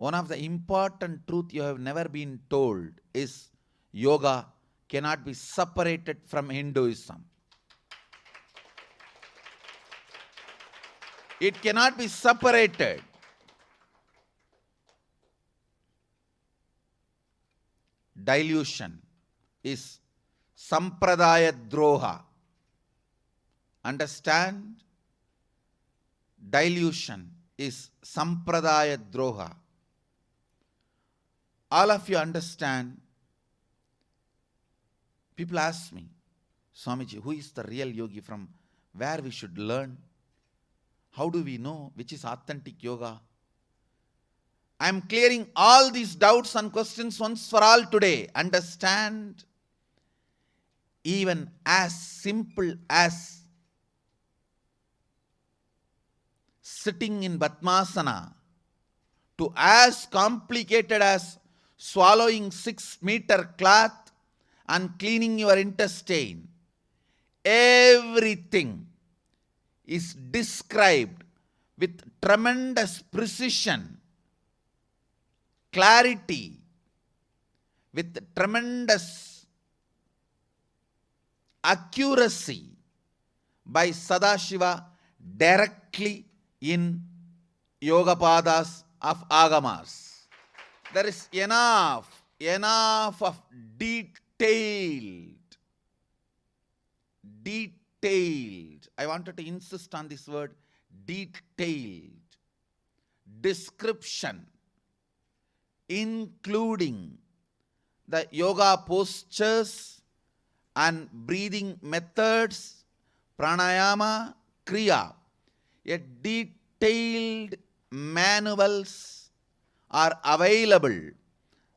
one of the important truth you have never been told is yoga cannot be separated from Hinduism. It cannot be separated. Dilution is sampradaya droha. Understand? Dilution is sampradaya droha. All of you understand. People ask me, Swamiji, who is the real yogi, from where we should learn? How do we know which is authentic yoga? I am clearing all these doubts and questions once for all today. Understand? Even as simple as sitting in Padmasana to as complicated as swallowing 6-meter cloth and cleaning your intestine, everything is described with tremendous precision, clarity, with tremendous accuracy by Sadashiva directly in Yogapadas of Agamas. There is enough of detailed. I wanted to insist on this word, detailed description, including the yoga postures and breathing methods, pranayama, kriya. A detailed manuals are available,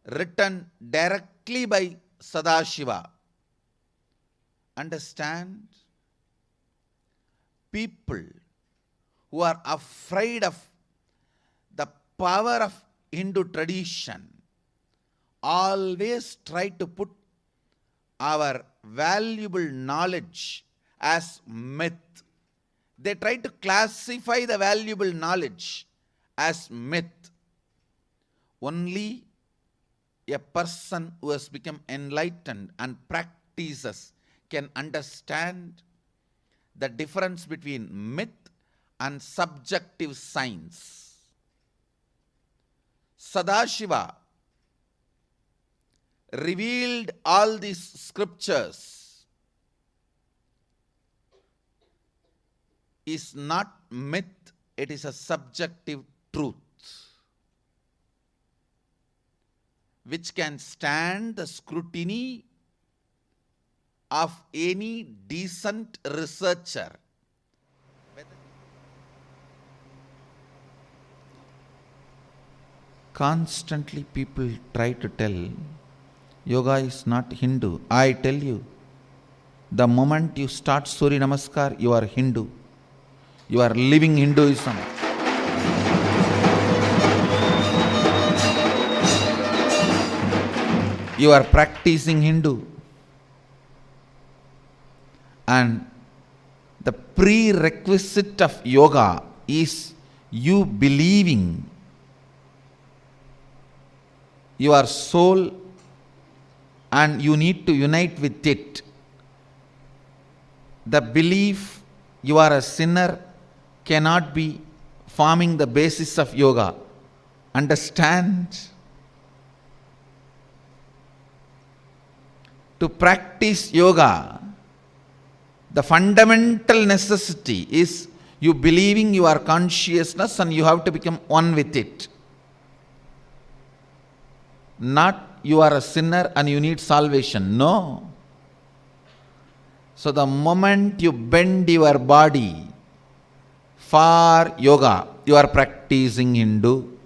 written directly by Sadashiva. Understand? People who are afraid of the power of Hindu tradition always try to put our valuable knowledge as myth. They try to classify the valuable knowledge as myth. Only a person who has become enlightened and practices can understand the difference between myth and subjective science. Sadashiva revealed all these scriptures is not myth, it is a subjective truth which can stand the scrutiny of any decent researcher. Constantly people try to tell yoga is not Hindu. I tell you, the moment you start Surya Namaskar, you are Hindu. You are living Hinduism. You are practicing Hindu. And the prerequisite of yoga is you believing your soul and you need to unite with it. The belief you are a sinner cannot be forming the basis of yoga. Understand? To practice yoga, the fundamental necessity is you believing you are consciousness and you have to become one with it. Not you are a sinner and you need salvation. No. So the moment you bend your body for yoga, you are practicing Hindu.